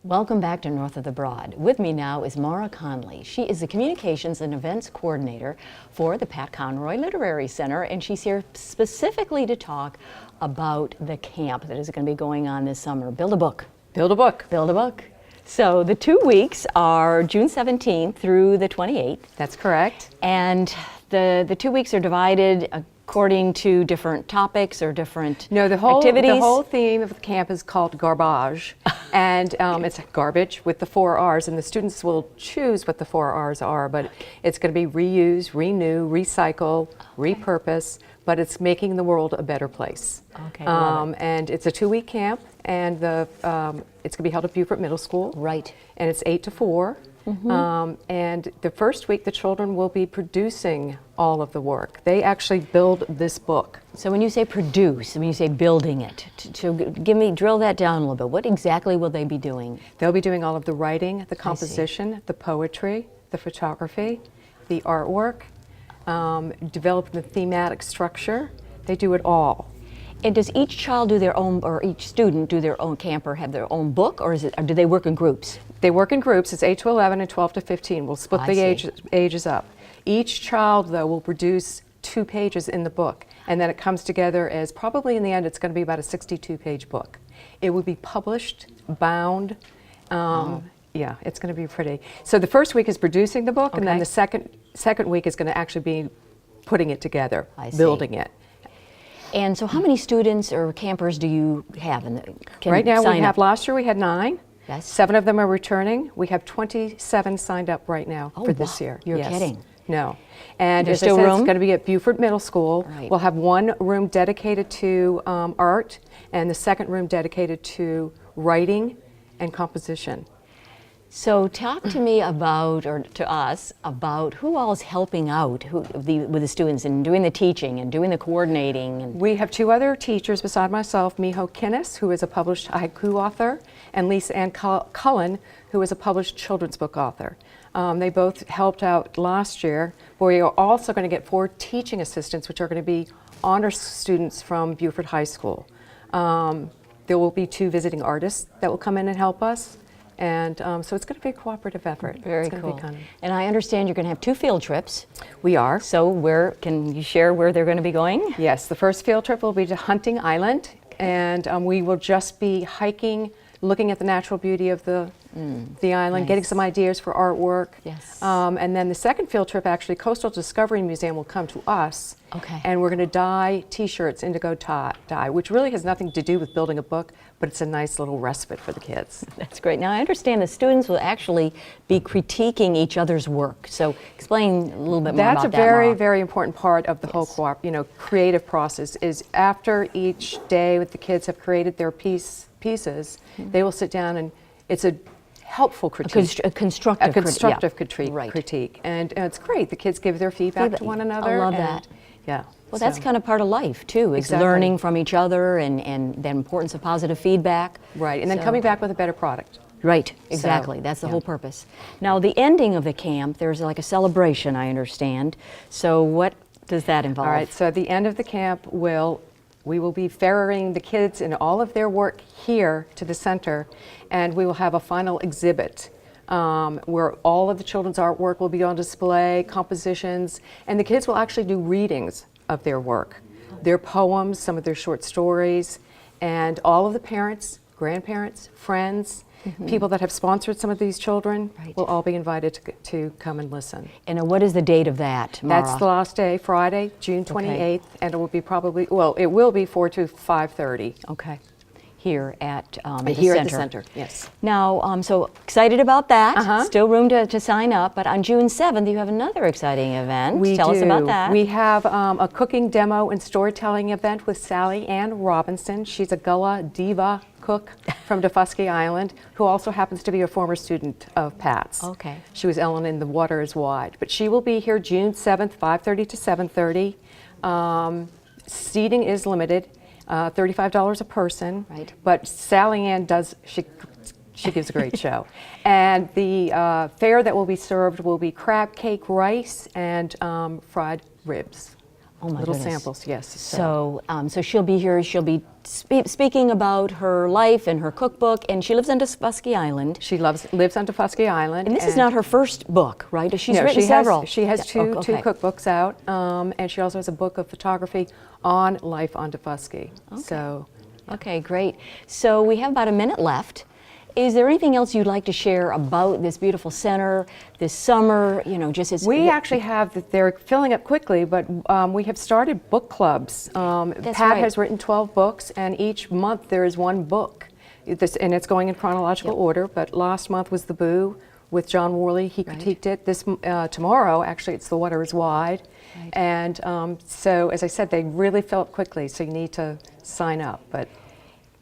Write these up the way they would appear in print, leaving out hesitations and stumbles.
Welcome back to North of the Broad. With me now is Maura Connelly. She is the Communications and Events Coordinator for the Pat Conroy Literary Center, and she's here specifically to talk about the camp that is going to be going on this summer. Build a book. Build a book. Build a book. So the 2 weeks are June 17th through the 28th. That's correct. And the 2 weeks are divided according to different topics or different activities? The whole theme of the camp is called Garbage, and it's garbage with the 4 R's, and the students will choose what the 4 R's are, but it's going to be reuse, renew, recycle, repurpose, but it's making the world a better place. Okay, and it's a 2-week camp, and it's going to be held at Beaufort Middle School. Right. And it's 8 to 4. And the first week, the children will be producing all of the work. They actually build this book. So when you say produce, when you say building it, drill that down a little bit. What exactly will they be doing? They'll be doing all of the writing, the composition, the poetry, the photography, the artwork, developing the thematic structure. They do it all. And does each child do their own, or each student do their own camp or have their own book, or do they work in groups? They work in groups. It's 8 to 11 and 12 to 15. We'll split the ages up. Each child, though, will produce 2 pages in the book, and then it comes together as probably in the end it's going to be about a 62-page book. It will be published, bound. Yeah, it's going to be pretty. So the first week is producing the book, and then the second week is going to actually be putting it together, building it. And so how many students or campers do you have? Right now we have, last year we had 9. Yes. 7 of them are returning. We have 27 signed up right now for this year. You're kidding. No. And there's still room? It's going to be at Beaufort Middle School. Right. We'll have 1 room dedicated to art, and the second room dedicated to writing and composition. So talk to me about, or to us, about who all is helping out with the students and doing the teaching and doing the coordinating. We have 2 other teachers beside myself, Miho Kinnis, who is a published haiku author, and Lisa Ann Cullen, who is a published children's book author. They both helped out last year. We are also going to get 4 teaching assistants, which are going to be honor students from Beaufort High School. There will be 2 visiting artists that will come in and help us. And so it's going to be a cooperative effort. Very cool. And I understand you're going to have 2 field trips. We are. So can you share where they're going to be going? Yes, the first field trip will be to Hunting Island, and we will just be hiking, looking at the natural beauty of the island, getting some ideas for artwork. Yes. And then the second field trip, actually, Coastal Discovery Museum will come to us. Okay. And we're going to dye T-shirts, indigo dye, which really has nothing to do with building a book, but it's a nice little respite for the kids. That's great. Now I understand the students will actually be critiquing each other's work. So explain a little bit more about that. That's a very, very important part of the whole creative process. Is after each day with the kids have created their pieces, they will sit down, and it's a helpful critique. A constructive critique. And it's great. The kids give their feedback to one another. I love that. Yeah. Well, that's kind of part of life, too, is learning from each other and the importance of positive feedback. Right, and then coming back with a better product. Right, exactly. That's the whole purpose. Now, the ending of the camp, there's like a celebration, I understand. So what does that involve? All right, so at the end of the camp, we will be ferrying the kids and all of their work here to the center, and we will have a final exhibit where all of the children's artwork will be on display, compositions, and the kids will actually do readings of their work, their poems, some of their short stories, and all of the parents, grandparents, friends, people that have sponsored some of these children will all be invited to come and listen. And what is the date of that, Maura? That's the last day, Friday, June 28th, and it will be it will be 4 to 5:30. Okay. Here at the center. Yes. Now, so excited about that. Still room to sign up, but on June 7th you have another exciting event. Tell us about that. We have a cooking demo and storytelling event with Sally Ann Robinson. She's a Gullah diva cook from Daufuskie Island, who also happens to be a former student of Pat's. Okay. She was Ellen in The Water is Wide. But she will be here June 7th, 5:30 to 7:30. Seating is limited. $35 a person, but Sally Ann she gives a great show. And the fare that will be served will be crab cake rice and fried ribs. Oh my little goodness. samples, yes. So, so she'll be here. She'll be speaking about her life and her cookbook, and she lives on Daufuskie Island. She lives on Daufuskie Island. And this is not her first book, right? She's written several. She has two okay. cookbooks out, and she also has a book of photography on life on Daufuskie. Okay. So, okay, great. So we have about a minute left. Is there anything else you'd like to share about this beautiful center this summer? You know, just as we actually have, they're filling up quickly, but we have started book clubs. Pat right. has written 12 books, and each month there is one book. And it's going in chronological order, but last month was The Boo with John Worley. He critiqued it. Tomorrow, actually, it's The Water is Wide. Right. And so, as I said, they really fill up quickly, so you need to sign up. But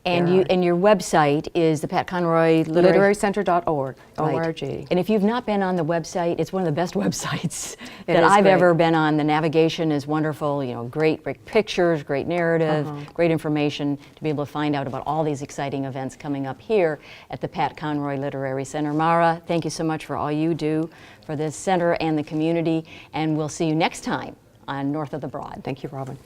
and your website is the Pat Conroy LiteraryCenter.org. Right. O-R-G. And if you've not been on the website, it's one of the best websites that is I've great. ever been on. The navigation is wonderful. You know, great pictures, great narrative, great information to be able to find out about all these exciting events coming up here at the Pat Conroy Literary Center. Maura, thank you so much for all you do for this center and the community, and we'll see you next time on North of the Broad. Thank you, Robin.